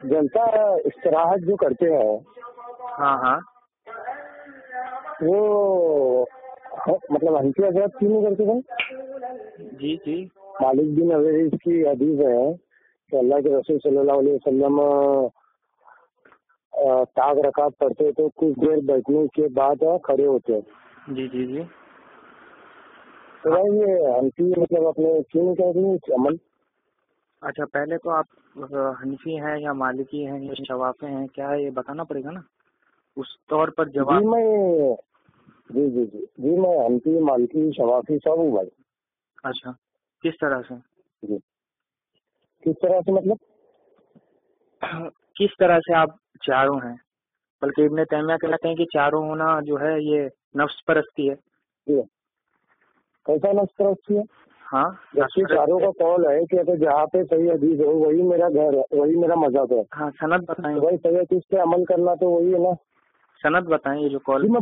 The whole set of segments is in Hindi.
जलसा इस्तराहत जो करते हैं हाँ हाँ वो मतलब हनफी हजरत क्यों नहीं करते भाई? जी जी मालिक बिन अवेस की हदीस है कि अल्लाह के रसूल सल्लल्लाहु अलैहि वसल्लम ताक रकात पढ़ते तो कुछ देर बैठने के बाद खड़े होते। जी जी जी। तो भाई ये हनफी मतलब अपने क्यों नहीं करते अमल? अच्छा, पहले तो आप हनफी हैं या मालिकी हैं या शवाफे हैं, क्या है ये बताना पड़ेगा ना, उस तौर पर जी जवाब। मैं जी जी जी जी मैं हनफी मालिकी शवाफी सब हूँ भाई। अच्छा, किस तरह से? जी किस तरह से मतलब? किस तरह से आप चारों हैं? बल्कि इब्न तैमिया कहते हैं कि चारों होना जो है ये नफ्स परस्ती है। जी कैसा नस्ल है? हाँ, जबकि चारों का कौल है कि अगर जहाँ पे सही हदीस हो वही मेरा घर है, वही मेरा मजहब है। हाँ, सनद बताएं। तो भाई सही हदीस पे अमल करना तो वही है ना। सनद बताएं ये जो कॉल। जी मैं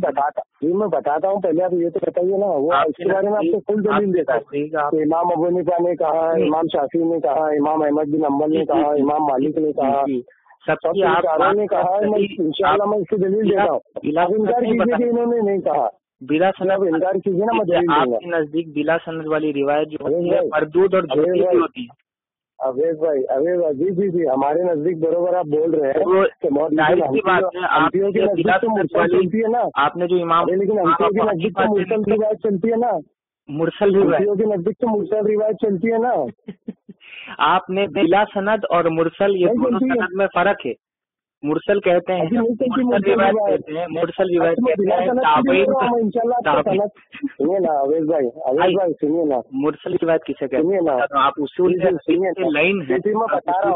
बताता हूँ, पहले आप ये तो बताइए ना। वो इसके बारे में आपको फुल दलील देता है। तो इमाम अबू हनीफा ने कहा, इमाम शाफी ने कहा, इमाम अहमद बिन हम्बल ने कहा, इमाम मालिक ने कहा, सबकी चारों ने कहा है। मैं इंशाल्लाह मैं इसकी दलील देता हूँ। आप इनकार कीजिए कि इन्होंने नहीं कहा, बिला सनद इनकार कीजिए ना, मैं दलील दूंगा। आपके नजदीक बिला सनद वाली रिवायत जो होती है मरदूद और झूठी होती है। अवेज भाई जी जी जी हमारे नजदीक बरोबर आप बोल रहे हैं कि बहुत की बात है। हम्पियों के नजदीक तो मुरसल चलती है ना। आपने जो इमाम, लेकिन हम्पियों के नजदीक तो मुरसल रिवायत चलती है ना। मुरसल रिवायत के नजदीक तो मुरसल रिवायत चलती है ना। आपने बिला सनद और मुरसल ये दोनों सनद में फर्क है। मुरसल कहते हैं, मुरसल रिवायत कहते हैं, मुरसल रिवायत कहते हैं सुनिए ना अवेज भाई सुनिए ना, मुरसल रिवायत किसे कहते हैं? आप उसूल लाइन है,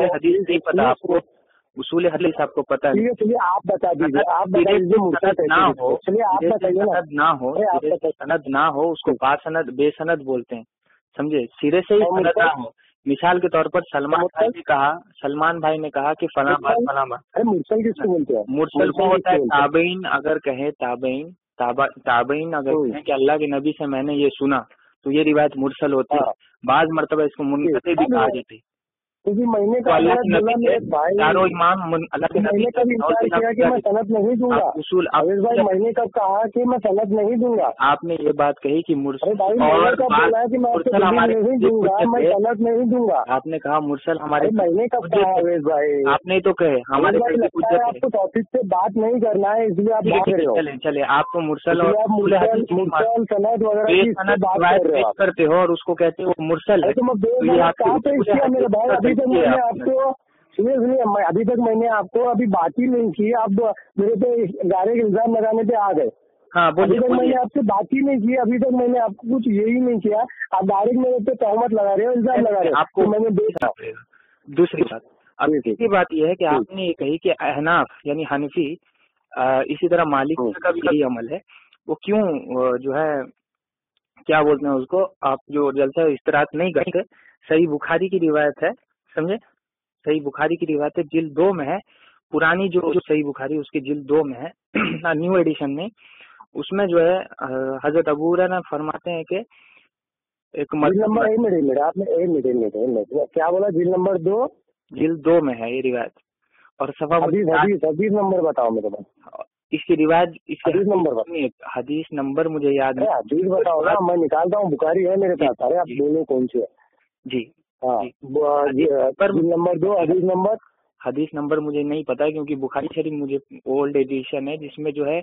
हदीस नहीं पता आपको, उसूल हदीस आपको पता है। चलिए आप बता दीजिए, आप बता दीजिए ना हो, चलिए आप बताइए ना। सनद ना हो उसको बासनद बेसनद बोलते हैं, समझे? सिरे से ही सनद ना हो। मिसाल के तौर पर सलमान भाई ने कहा कि फला बात। अरे मुरसल किसको बोलते हैं? मुरसल को होता है ताबईन। अगर कहे ताबईन अगर कहें कि अल्लाह के नबी से मैंने ये सुना तो ये रिवायत मुरसल होती है। बाज मर्तबा इसको मुनक़ती भी कहा जाता है। महीने का चारों इमाम अल्लाह के नबी का इनकार किया कि मैं सनद नहीं दूंगा। उसूल अवेज भाई महीने कब कहा कि मैं सनद नहीं दूंगा? आपने ये बात कही कि मुरसल और बोला कि मैं नहीं दूंगा, मैं सनद नहीं दूंगा। आपने कहा मुरसल हमारे महीने कब कहा अवेज भाई? आपने तो कहे हमारे आपको टॉपिक से बात नहीं करना है इसलिए आप बात कर रहे हो। चले आपको मुरसल और मुरसल सनद वगैरह करते हो और उसको कहते हो मुरसल है। मेरे भाई अभी तक मैंने आपको सुनिए मैं अभी तक मैंने आपको अभी बात ही नहीं की। आप मेरे पे डायरेक्ट इल्जाम लगाने पे आ गए। हाँ बोलिए। अभी तक मैंने आपसे बात ही नहीं की, अभी तक मैंने आपको कुछ यही नहीं किया। आप डायरेक्ट मेरे पे तहमत लगा रहे हो, इल्जाम लगा रहे हो। आपको मैंने देखा। दूसरी बात, अब तीसरी बात यह है कि आपने ये कही कि अहनाफ यानी हनफी, इसी तरह मालिक का भी यही अमल है। वो क्यों जो है क्या बोलते हैं उसको, आप जो जलसा इस्तराहत नहीं करते। सही बुखारी की रिवायत है, समझे? सही बुखारी की रिवायत है, जिल्द 2 में है। पुरानी जो सही बुखारी उसकी जिल्द 2 में है, न्यू एडिशन में। उसमें जो है हजरत अबू हुरैरा फरमाते हैं कि एक नंबर आपने क्या बोला? जिल्द नंबर 2 जिल्द 2 में है ये रिवायत। और सफा हदीस नंबर बताओ मेरे पास। इसकी रिवायत हदीस नंबर मुझे याद नहीं। हदीस बताओ ना, मैं निकालता हूँ। बुखारी है मेरे पास। अरे आप बोलो कौन सी है? जी हाँ नंबर हदीस नंबर मुझे नहीं पता है, क्योंकि बुखारी शरीफ मुझे ओल्ड एडिशन है जिसमें जो है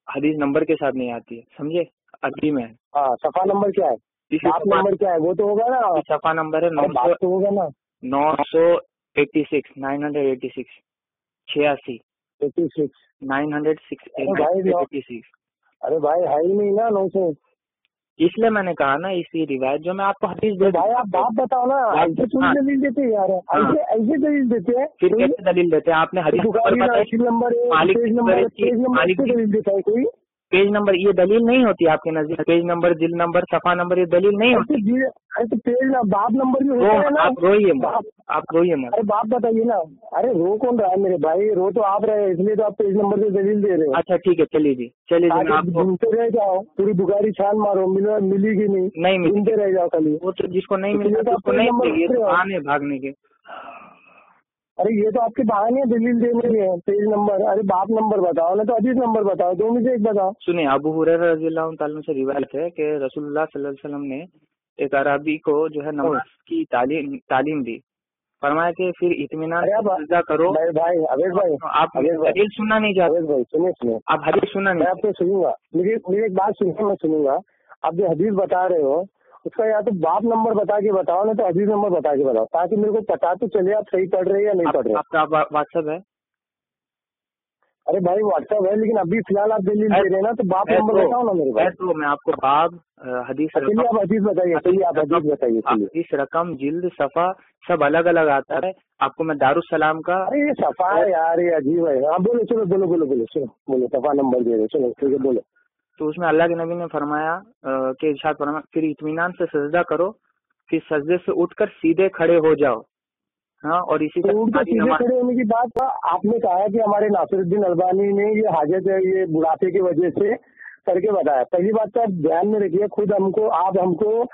हदीस नंबर के साथ नहीं आती है, समझे? अरबी में है। हाँ, सफा नंबर क्या है? नंबर क्या है? वो तो होगा ना। सफा नंबर है 900 तो होगा ना। 986 986 986। अरे भाई है ही नहीं ना 900। इसलिए मैंने कहा ना, इसी रिवायत जो मैं आपको हदीस दे भाई आप बात बताओ ना। ऐसे थोड़ी दलील देते हैं यार, ऐसे दलील देते हैं। फिर कैसे दलील देते हैं? आपने हदीस नंबर दलील देता है कोई? पेज नंबर ये दलील नहीं होती आपके नजदीक? पेज नंबर, जिल्द नंबर, सफा नंबर ये दलील नहीं होती? ऐसे पेज बाप नंबर भी होता है ना। आप रोइए मत। अरे बाप बताइए ना। अरे रो कौन रहा है मेरे भाई? रो तो आप रहे, इसलिए तो आप पेज नंबर से दलील दे रहे हो। अच्छा ठीक है, चलिए जी आप घूमते रह जाओ, पूरी बुखारी छान मारो, मिलेगी नहीं घूमते रह जाओ खाली। वो तो जिसको नहीं मिलेगा उसको नहीं मिलेगी, आने भागने के। अरे ये तो आपके बहाने दलील देने के हैं, पेज नंबर, अरे बाप नंबर बताओ ना, तो हदीस नंबर बताओ, दो में से एक बताओ। सुनिए, अबू हुरैरा रज़ियल्लाहु ताला से रिवायत है कि रसूलुल्लाह सल्लल्लाहु अलैहि वसल्लम ने एक अरबी को जो है नमाज की तालीम दी, फरमाया कि फिर इत्मीनान से सजदा करो। भाई अवेश भाई, आप हदीस सुनना नहीं चाहते? अवेश भाई सुनिए, आप हदीस सुनना नहीं? मैं आपको सुनूंगा, मेरी एक बात सुनिए, मैं सुनूंगा। आप जो हदीस बता रहे हो उसका या तो बाप नंबर बता के बताओ ना, तो हदीस नंबर बता के बताओ, ताकि मेरे को पता तो चले आप सही पढ़ रहे हैं या नहीं पढ़ रहे। आपका व्हाट्सएप है? अरे भाई व्हाट्सएप है, लेकिन अभी फिलहाल आप दलील दे रहे हैं ना, तो बाप नंबर बताओ ना मेरे पास। तो मैं आपको बाब हदीस चलिए आप हदीस बताइए, चलिए आप हदीस बताइए। हदीस रकम जिल्द सफा सब अलग अलग आता है। आपको मैं दारुस्सलाम का, अरे ये सफा है यार, ये अजीब है। हाँ बोलो, चलो बोलो बोलो बोलो, चलो बोलो, सफा नंबर दे रहे, चलो ठीक है बोलो। तो उसमें अल्लाह के नबी ने फरमाया कि इरशाद फरमाया, फिर इत्मीनान से सजदा करो, फिर सजदे से उठकर सीधे खड़े हो जाओ। हाँ, और इसी तो उनके सीधे खड़े होने की बात आपने कहा कि हमारे नासिरुद्दीन अलबानी ने ये हाजत है, ये बुढ़ापे की वजह से करके बताया। पहली बात तो आप ध्यान में रखिए, खुद आप हमको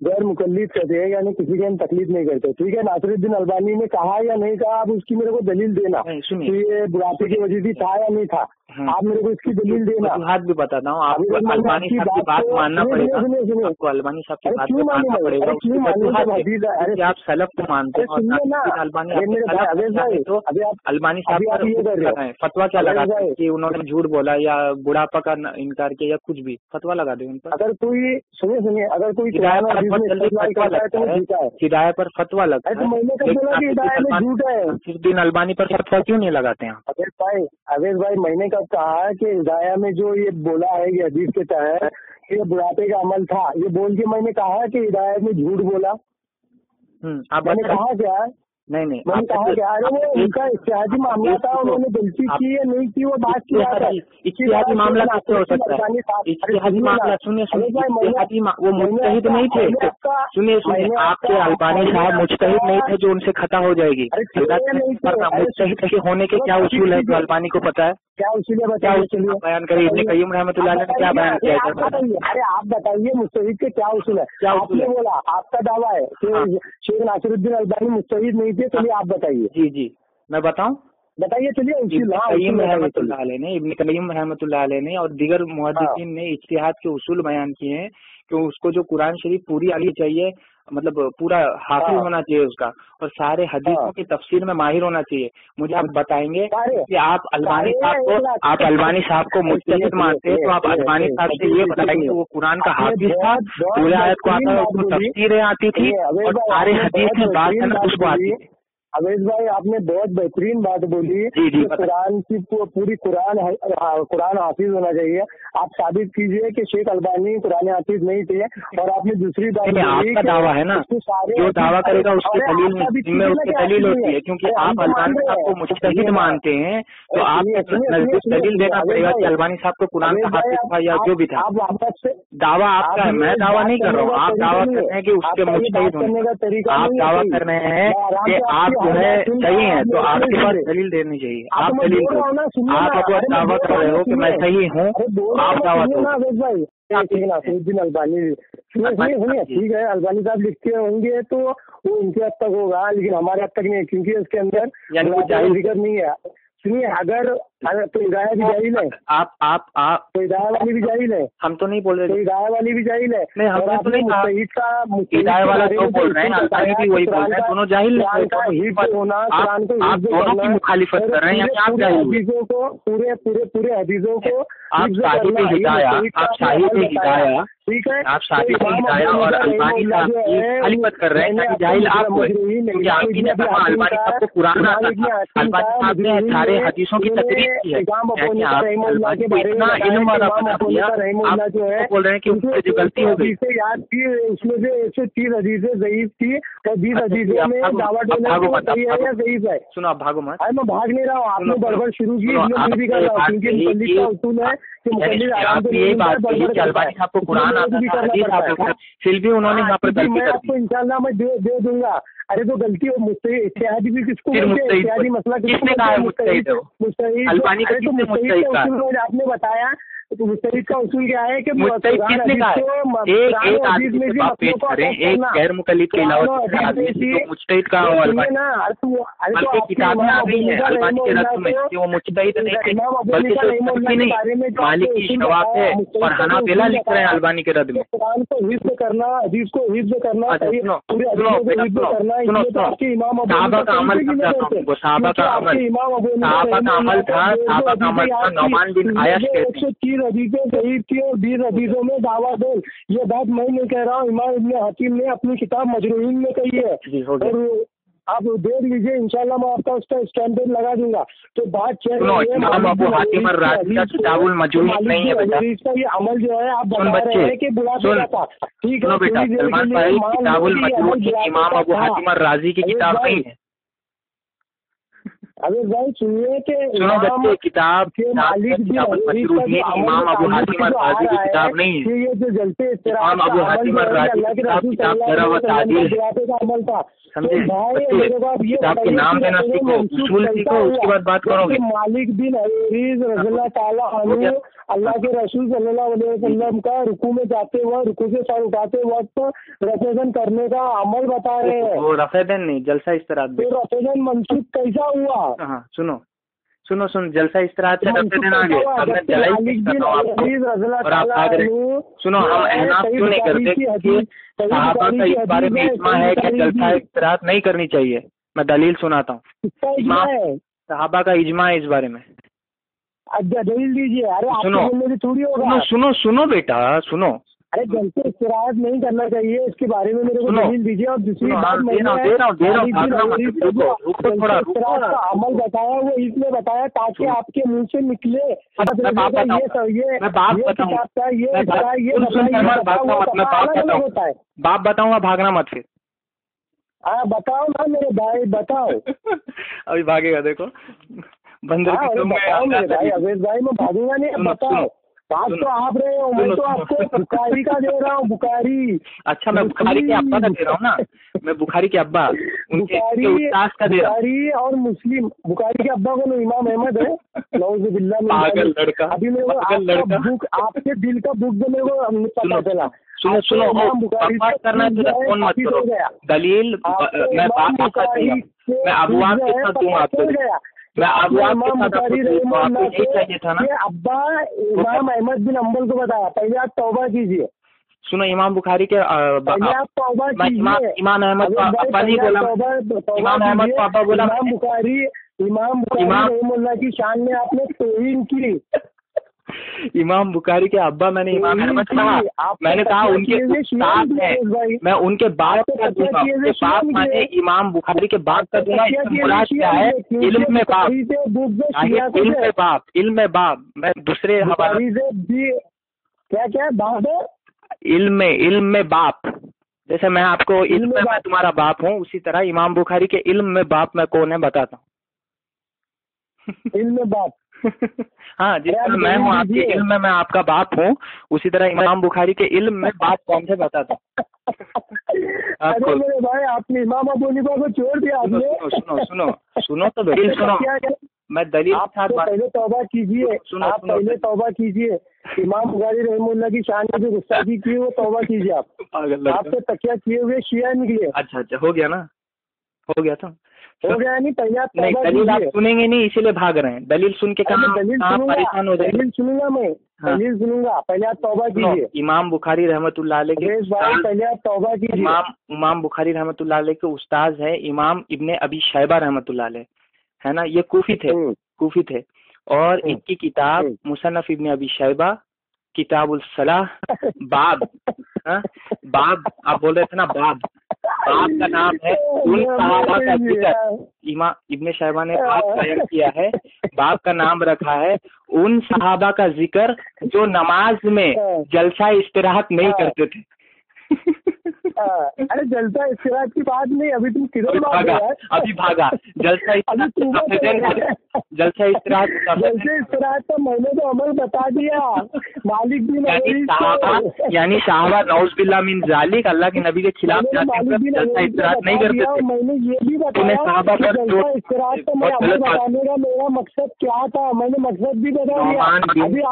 गैर मुकल्लिद कहते हैं, यानी किसी की हम तकलीफ नहीं करते, ठीक है। नासिरुद्दीन अलबानी ने कहा या नहीं कहा, आप उसकी मेरे को दलील देना कि ये बुढ़ापे की वजह से था या नहीं था, आप मेरे को इसकी दलील देना। हाथ भी बताता हूँ आपको, अलबानी साहब की बात मानना पड़ेगा, आपको अलबानी साहब की बात मानना पड़ेगा। अरे आप सलफ को मानते हैं, अलबानी तो अलबानी साहब पर फतवा क्या लगाते हैं कि उन्होंने झूठ बोला या बुढ़ापा का इनकार किया या कुछ भी, फतवा लगा दे उन पर। अगर कोई सुनिए, अगर कोई हिदायत पर फतवा लगता है, नासिरुद्दीन अलबानी पर फतवा क्यों नहीं लगाते हैं? अवेश भाई मैंने कब कहा कि हिदाया में जो ये बोला है कि हदीस के तहत ये बुढ़ापे का अमल था, ये बोल के मैंने कहा कि हिदायत में झूठ बोला? मैंने कहा क्या? नहीं मैंने कहा क्या? अरे वो उनका इज्तिहादी मामला था, उन्होंने गलती की या नहीं की वो बात की है। इज्तिहादी मामला कैसे हो सकता है? इज्तिहादी मामला सुनिए, वो मुज्तहिद नहीं थे। सुनिए, आपके अलबानी साहब मुज्तहिद नहीं थे जो उनसे खता हो जाएगी। मुज्तहिद होने के क्या उसूल है जो अलबानी को पता है? क्या उसूल है बताइए, बयान करिए। इब्न क़य्यिम रहमतुल्लाह अलैह ने क्या बयान किया है? अरे आप बताइए मुज्तहिद के क्या उसूल है? क्या आपने बोला, आपका दावा है कि शेख नासिरुद्दीन अलबानी मुज्तहिद नहीं थे, चलिए आप बताइए। जी मैं बताऊं? बताइए चलिए। इब्न क़य्यिम रहमतुल्लाह अलैह ने और दीगर मुहद्दिसीन ने इज्तिहाद के उसूल बयान किए हैं कि उसको जो कुरान शरीफ पूरी आनी चाहिए, मतलब पूरा हाफिज होना चाहिए उसका, और सारे हदीसों की तफसीर में माहिर होना चाहिए। मुझे आप बताएंगे कि आप अलबानी साहब को मुज्तहिद मानते हैं, तो आप अलबानी साहब से ये बताएंगे वो कुरान का हाफिज था, पूरे आयत को आता है, उसको तफसीरें आती थी और सारे हदीस में बात करना उसको आती थी। अवेश भाई आपने बहुत बेहतरीन बात बोली कि कुरान की पूरी कुरान हाफिज होना चाहिए। आप साबित कीजिए कि शेख अलबानी कुरान हाफिज नहीं थे। और आपने दूसरी बात आपका दावा है ना, जो दावा करेगा उसकी दलील होती है, क्योंकि आप अलबानी साहब को मुज्तहिद मानते हैं, तो आपको दलील देना पड़ेगा कि अलबानी साहब को कुरान का हाफिज था या जो भी था। दावा आपका है, मैं दावा नहीं कर रहा हूँ। आप दावा कर रहे हैं कि उसके मुज्तहिद होने का तरीका, आप दावा कर रहे हैं कि आप जो है सही है, तो आपके पास दलील देनी चाहिए। आप दलील दो। आप अपना दावा कर रहे हो कि मैं सही हूँ, आप दावा दो। नासिरुद्दीन अलबानी सुनिए, ठीक है, अलबानी साहब लिखते होंगे तो वो उनके हद तक होगा, लेकिन हमारे हद तक नहीं है, क्योंकि उसके अंदर जिक्र नहीं है। सुनिए, अगर तो हिदायत भी जाहिल है, आप तो हिदायत वाली भी जाहिल है। हम तो नहीं बोल रहे, तो हिदायत वाली भी जाहिल है। नहीं, हम तो नहीं कहा हिदायत वाला तो बोल रहे हैं, अलबानी भी वही बोल रहे हैं, दोनों जाहिल होना, आप दोनों की मुखालिफत कर रहे हैं, आप हदीसों को पूरे हदीसों को आप साहिब हिदाया, ठीक है, आप साहिब हिदाया और अलबानी साहब की मुखालिफत कर रहे हैं, जाहिल आप क्योंकि आपकी ने अलबानी साहब को कुरान आता था, अलबानी साहब ने सारे हदीसों की तकरीर की है, इतना इल्म वाला बना दिया। आप बोल रहे हैं कि उससे जो गलती हो गई, याद की उसमें से 130 हदीसें ज़ईफ थी और 20 हदीसों में दावा सही है या ज़ईफ है। सुनो, आप भागो मत। मैं भाग नहीं रहा हूँ, आपने गड़बड़ शुरू की, इसलिए भी कर रहा हूँ, क्योंकि मुकल्लिद का उसूल है कि मुकल्लिद यही बात कही कि अलबानी साहब को कुरान आता था, हदीस आता था, फिर भी उन्होंने यहाँ पर गलती कर दी। आपको इंशाल्लाह मैं दे दूंगा। अरे तो गलती हो मुस्तहिद, इत्तेहादी भी किसको बोलते हैं? इत्तेहादी मसला किसने कहा है मुस्तहिद हो? मुस्तहिद अलबानी का किसने मुस्तहिद कहा? आपने बताया तो मुस्तहिद का उसूल क्या है कि मुस्तहिद किसने कहा है? एक आदमी से बात पेश करें, एक गैर मुकल्लिद के अलावा दूसरे आदमी से मुजतहिद का अमल बल्कि किताब में आ गई है अलबानी के रद्द में कि वो मुजतहिद नहीं थे, बल्कि सबकी नहीं मालिकी शवाब है और हनाफिला लिख रहे हैं अलबानी के रद्द में। कुरान को हिफ्ज़ करना, हदीस को हिफ्ज़ करना, सहाबा का अमल समझाता हूँ वो, सहाबा का अमल था, सहाबा का अमल था। नौमान बिन आयश कहते हैं 130 हदीसें सहीह थी और 20 हदीसों में दावा दो। ये बात मैं नहीं कह रहा हूँ, इमाम इब्ने हकीम ने अपनी किताब मजरूहीन में कही है। और आप देख लीजिए, इंशाल्लाह मैं आपका उसका स्टैंप लगा दूंगा। तो बात चल रही है इमाम अबू हातिम अर्राज़ी का किताबुल मजरूहीन नहीं है बेटा। इसका ये अमल जो है आप बता रहे हैं कि बुला दिया था, ठीक है बेटा, सलमान भाई किताबुल मजरूहीन इमाम अबू हातिम अर्राज़ी की किताब नहीं है। अबे भाई सुनिए कि सुनो बच्चे, किताब इमाम अबू हातिम अर्राज़ी की किताब नहीं है। ये जो जलते इमाम अबू हातिम अर्राज़ी की किताब ज़रा व तादील अमल था, समझे बच्चे। किताब के नाम देना सीखो, उसूल सीखो, उसके बाद बात करोगे। मालिक बिन हरीज रज़ियल्लाहु ताला अन्हु अल्लाह के रसूल सल्लल्लाहु अलैहि वसल्लम का रुकू में जाते हुए, रुकू से सर उठाते वक्त रफेदन करने का अमल बता रहे हैं। वो रफेदन नहीं, जलसा इस्तराहत। तो रफेदन मंसूब कैसा हुआ? हाँ सुनो, जलसा इस्तराहत से रफेदन आ गए। अब मैं जलाई और आप भाग रहे। सुनो, हम एहनाफ क्यों नहीं करते कि सहाबा का इस बारे में इज्मा है कि जलसा इस्तराहत नहीं करनी चाहिए। मैं दलील सुनाता हूँ, सहाबा का इज्मा है इस बारे में। अच्छा दलील दीजिए। अरे सुनो थोड़ी होगा। सुनो बेटा, सुनो। अरे जलसे इस्तराहत नहीं करना चाहिए, इसके बारे में मेरे को दलील दीजिए। और दूसरी बात दे रहा हूँ, अमल बताया वो इसलिए बताया ताकि आपके मुंह से निकले मैं बात बाप बताऊंगा, भागना मत फिर। हाँ बताओ ना मेरे भाई, बताओ। अभी भागेगा देखो बंदर की तुम मेरे भाई अवेद भाई, मैं भागूंगा नहीं। बताओ, बात तो आप रहे हो, मैं तो आपको बुखारी का दे रहा हूँ। बुखारी, अच्छा मैं बुखारी के अब्बा का दे रहा हूँ ना, मैं बुखारी के अब्बा उनके उस्ताद का दे रहा हूँ। बुखारी और मुस्लिम, बुखारी के अब्बा को इमाम अहमद है। नौजुबिल्लाह पागल लड़का, अभी मेरे को बुक, आपके दिल का बुक जो मेरे को पता चला। सुनो बकवास करना है तो फोन मत करो। दलील मैं बात मैं अबुआब के साथ दूंगा आपको, मैं अबुआब के साथ आपको यही चाहिए था ना। अब्बा इमाम अहमद बिन अंबल को बताया, पहले आप तौबा कीजिए। सुनो, इमाम बुखारी के पहले आप तौबा कीजिए। इमाम अहमद को अब्बा नहीं बोला, इमाम अहमद को अब्बा बोला। इमाम बुखारी रहमतुल्लाह की शान में आपने तौहीन की। इमाम बुखारी के अब्बा मैंने इमाम अहमद कहा, मैंने कहा उनके उस्ताद हैं, मैं उनके बाप का दूंगा, उनके बाप माने इमाम बुखारी के बाप का दूंगा। मुराद क्या है? इल्म में बाप, इल्म में बाप, इल्म में बाप। मैं दूसरे हवाले क्या बाप है? इल्म में बाप। जैसे मैं आपको इल्म में मैं तुम्हारा बाप हूँ, उसी तरह इमाम बुखारी के इल्म में बाप मैं कौन है बताता हूँ। इल्म में बाप हाँ, जिस तरह मैं हूँ आपके इल्म में मैं आपका बाप हूँ, उसी तरह इमाम बुखारी के इल्म में बाप कौन से बताता हूँ। अरे मेरे भाई, आपने इमाम अबू हनीफा को छोड़ दिया। सुनो तो दलील सुनो, मैं दलील आप पहले तौबा कीजिए। आप पहले तौबा कीजिए। इमाम बुखारी रहमतुल्लाह की शान में जो गुस्ताखी की वो तौबा कीजिए। आप तो तकिया किए हुए शिया निकले। अच्छा हो गया ना, हो गया था, हो गया नहीं। पहले आप नहीं, दलील आप सुनेंगे नहीं, इसीलिए भाग रहे हैं। दलील सुन के कहाँ परेशान हो जाए। दलील सुनूंगा मैं, दलील सुनूंगा। पहले आप तौबा कीजिए। इमाम बुखारी रहमतुल्लाह अलैह के पहले आप तौबा कीजिए। इमाम बुखारी रहमतुल्लाह अलैह के उस्ताद है इमाम इब्ने अबी शैबा रहमतुल्लाह अलैह, है ना। ये कूफी थे और इनकी किताब मुसन्नफ इब्ने अबी शैबा किताबुल सलाह बाब, बाब आप बोल रहे थे ना, बाब का नाम है उन सहाबा का जिक्र। इमाम इब्ने शैबा ने बाब कायम किया है, बाब का नाम रखा है उन सहाबा का जिक्र जो नमाज में जलसा इस्तराहत नहीं करते थे। अरे जलसा इस्तिराहत की बात नहीं, अभी तुम किधर भागा? अभी भागा जलसा जलसा इस्तिराहत तो मैंने तो अमल बता दिया। मालिक भी यानी साहबा नौज़ुबिल्लाह मिन ज़ालिक अल्लाह के नबी के खिलाफ जलसा इस्तिराहत नहीं करते थे। मैंने ये भी बताया साहबा पर इस्तिराहत तो मैं अमल बताने का मेरा मकसद क्या था, मैंने मकसद भी बता दिया।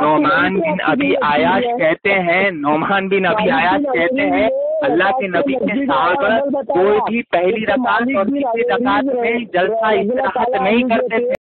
नौमान बिन अबी आयाश कहते हैं, नौमान बिन अबी आयाश कहते हैं अल्लाह के नबी के साहबा कोई भी पहली रकात और तीसरी रकात में जलसा इस्तिराहत नहीं करते थे।